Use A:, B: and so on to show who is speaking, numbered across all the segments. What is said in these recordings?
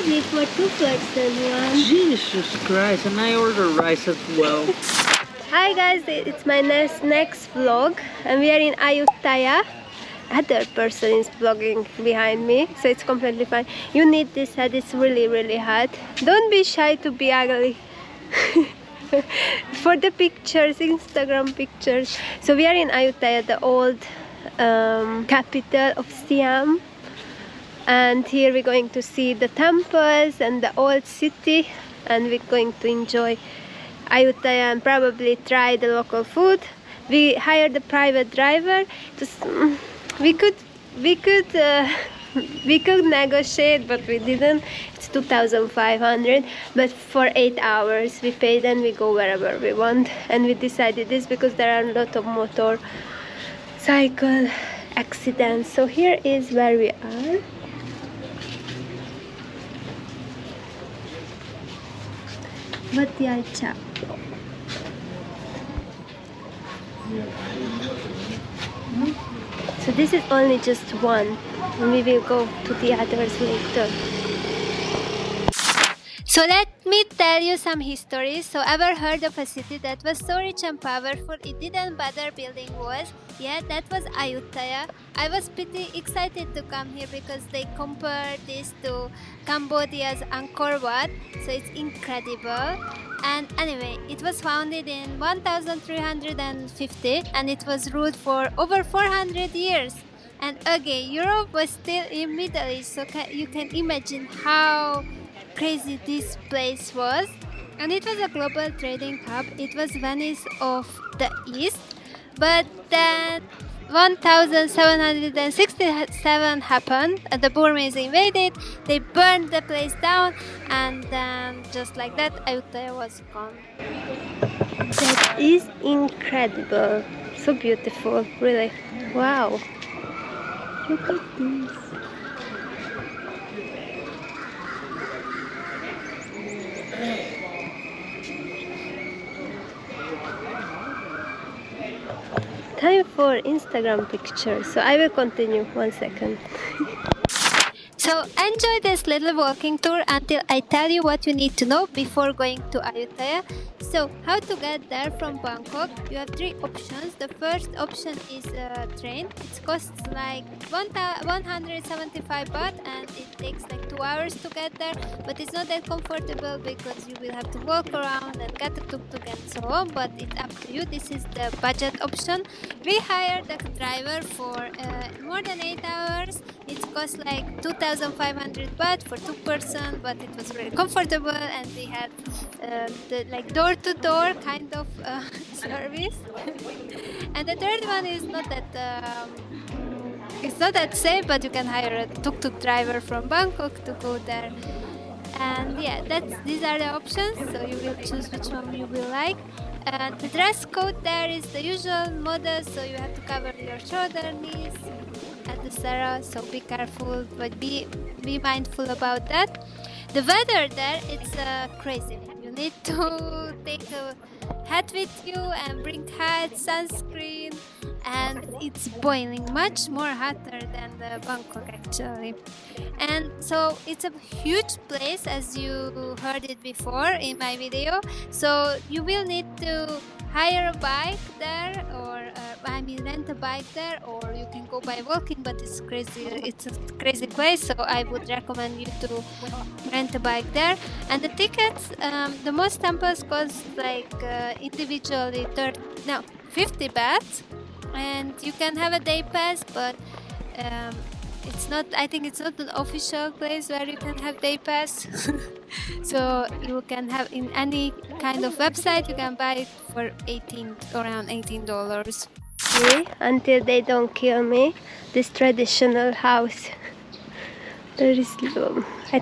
A: Probably for 2% one.
B: Jesus Christ, and I order rice as well.
A: Hi guys, it's my next vlog and we are in Ayutthaya. Other person is vlogging behind me, so it's completely fine. You need this hat, it's really hot. Don't be shy to be ugly. For the pictures, Instagram pictures. So we are in Ayutthaya, the old capital of Siam. And here we're going to see the temples and the old city, and we're going to enjoy Ayutthaya and probably try the local food. We hired a private driver. We could negotiate, but we didn't. It's 2,500, but for 8 hours we paid and we go wherever we want. And we decided this because there are a lot of motorcycle accidents. So here is where we are. Ayutthaya. So this is only just one, and we will go to the others later. So let me tell you some history. So ever heard of a city that was so rich and powerful it didn't bother building walls? Yeah, that was Ayutthaya. I was pretty excited to come here because they compared this to Cambodia's Angkor Wat, so it's incredible. And anyway, it was founded in 1350 and it was ruled for over 400 years. And again, Europe was still in Middle East, so you can imagine how crazy this place was. And it was a global trading hub. It was Venice of the East. But then 1767 happened, the Burmese invaded, they burned the place down, and then just like that, Ayutthaya was gone. That is incredible. So beautiful, really. Wow. Look at this. Time for Instagram pictures, so I will continue 1 second. So enjoy this little walking tour until I tell you what you need to know before going to Ayutthaya. So how to get there from Bangkok? You have 3 options. The first option is a train. It costs like 175 baht and it takes like 2 hours to get there, but it's not that comfortable because you will have to walk around and get a tuk-tuk and so on, but it's up to you. This is the budget option. We hired a driver for more than 8 hours. It cost like 2,500 baht for 2 person, but it was really comfortable and we had the like door-to-door kind of service. And the third one is not that it's not that safe, but you can hire a tuk-tuk driver from Bangkok to go there. And yeah, these are the options, so you will choose which one you will like. The dress code there is the usual model, so you have to cover your shoulder, knees, etc. So be careful, but be mindful about that. The weather there, it's crazy. You need to take a hat with you and bring hat, sunscreen, and it's boiling, much more hotter than the Bangkok actually. And so it's a huge place, as you heard it before in my video. So you will need to hire a bike there, or rent a bike there, or you can go by walking, but it's crazy. It's a crazy place, so I would recommend you to rent a bike there. And the tickets, the most temples cost like individually 50 baht, and you can have a day pass, but it's not, I think it's not an official place where you can have day pass. So you can have in any kind of website, you can buy it for around $18. See, until they don't kill me, this traditional house. There is, I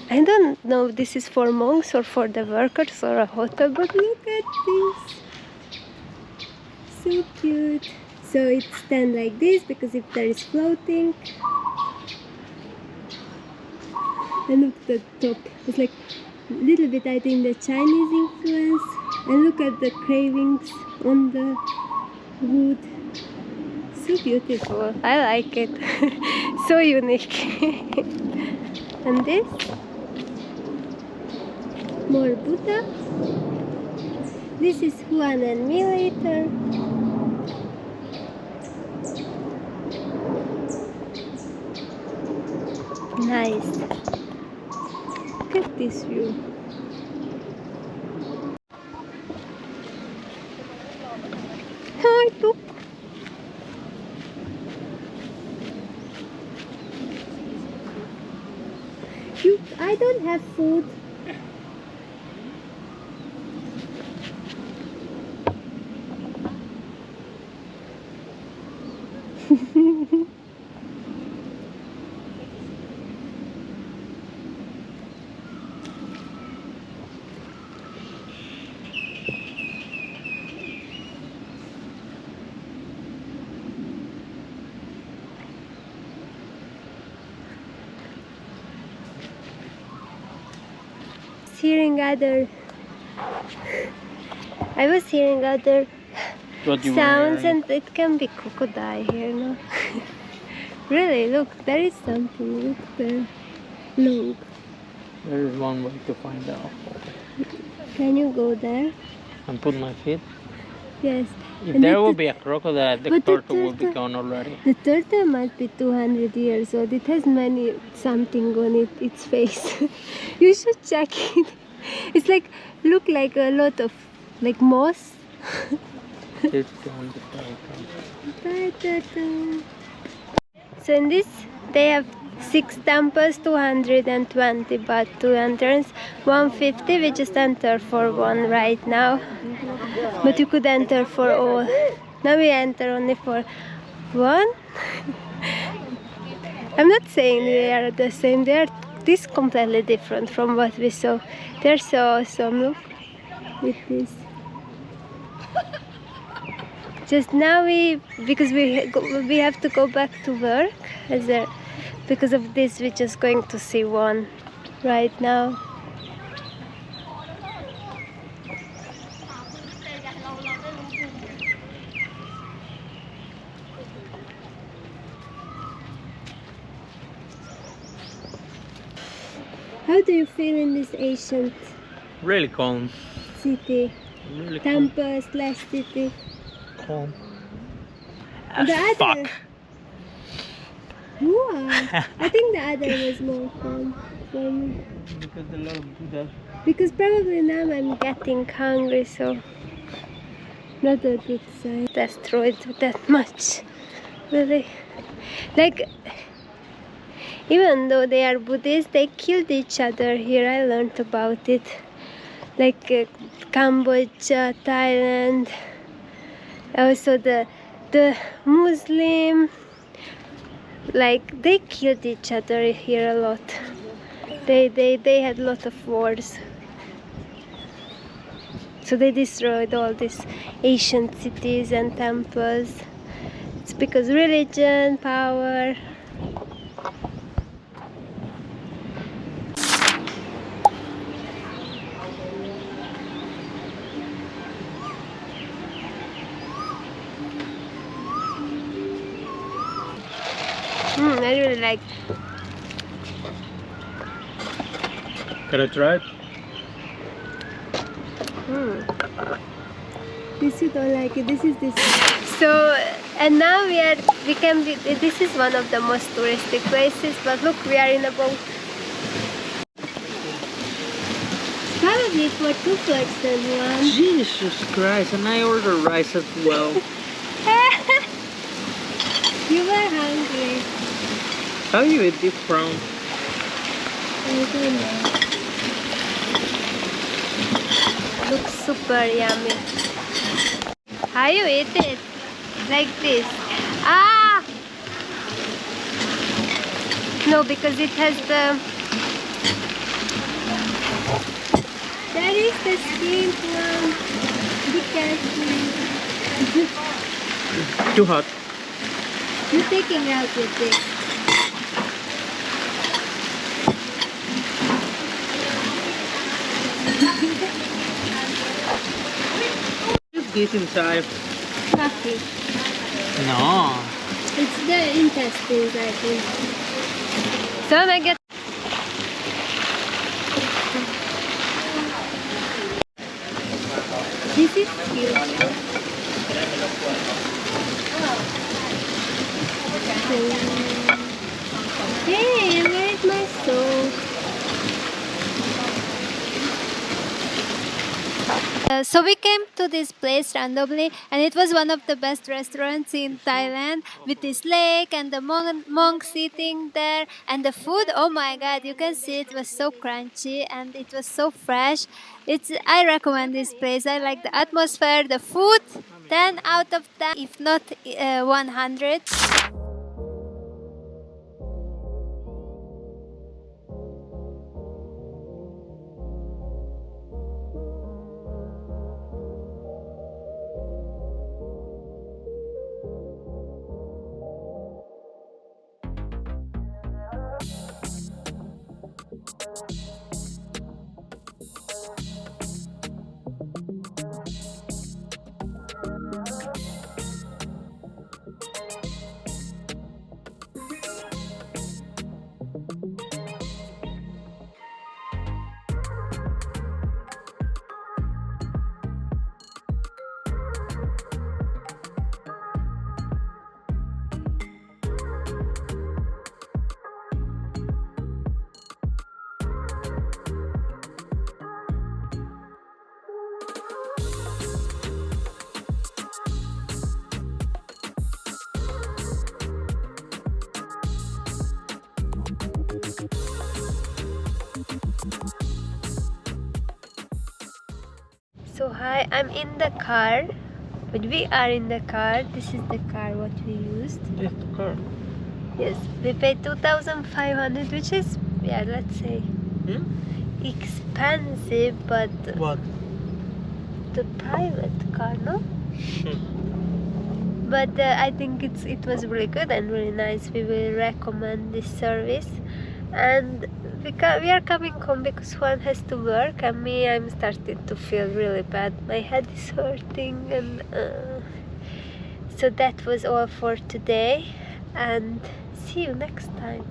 A: don't know if this is for monks or for the workers or a hotel, but look at this. So cute. So it stands like this because if there is floating. And look at the top. It's like a little bit, I think, the Chinese influence. And look at the carvings on the wood. So beautiful. I like it. So unique. And this? More Buddha. This is Juan and me later. Nice. Look at this view. Hi, Tuk. I don't have food. I was hearing other sounds, and it can be crocodile here, no? Really, look, there is something. Look there. Long.
B: There is one way to find out.
A: Can you go there?
B: And put my feet?
A: Yes.
B: If there will be a crocodile, the turtle will be gone already.
A: The turtle might be 200 years old. It has many something on its face. You should check it. It's like, look like a lot of like moss.
B: It's
A: Bye, turtle. So in this they have 6 temples, 220 baht, 2 entrance, 150. We just enter for one right now, but you could enter for all. Now we enter only for one. I'm not saying they are the same, they are this completely different from what we saw. They're so awesome. Look with this. Just now because we have to go back to work, because of this we're just going to see one right now. How do you feel in this ancient
B: really calm.
A: City?
B: Really
A: Temple slash city.
B: calm.
A: The
B: Fuck.
A: other. Wow. I think the other was more fun for me.
B: Because a lot of Buddha.
A: Because probably now I'm getting hungry, so not a good sign. Destroyed that much, really. Like, even though they are Buddhists, they killed each other here. I learned about it. Like Cambodia, Thailand, also the Muslim, like they killed each other here a lot. They had a lot of wars. So they destroyed all these ancient cities and temples. It's because religion, power. I really like.
B: Can I try it?
A: This you don't like it. This is this. So, and now we can be. This is one of the most touristic places. But look, we are in a boat. Probably for 2 person one.
B: Jesus Christ! And I ordered rice as well.
A: You were hungry.
B: How do you eat this prawn?
A: I don't know. Looks super yummy. How you eat it? Like this. Ah! No, because it has the... There is the skin one. Be careful.
B: Too hot.
A: You're taking out with this.
B: What's this inside?
A: Coffee.
B: No.
A: It's the intestines, I think. So I get. Hey, I made my sauce. So we came to this place randomly, and it was one of the best restaurants in Thailand, with this lake and the monk sitting there, and the food. Oh my God, you can see it was so crunchy and it was so fresh. I recommend this place. I like the atmosphere, the food. 10 out of 10, if not 100. So hi, I'm in the car, but we are in the car. This is the car what we used.
B: This car.
A: Yes, we paid 2,500, which is, yeah, let's say expensive, but
B: What?
A: the private car, no? But I think it was really good and really nice. We will recommend this service, and we are coming home because Juan has to work, and me, I'm starting to feel really bad. My head is hurting, and so that was all for today, and see you next time.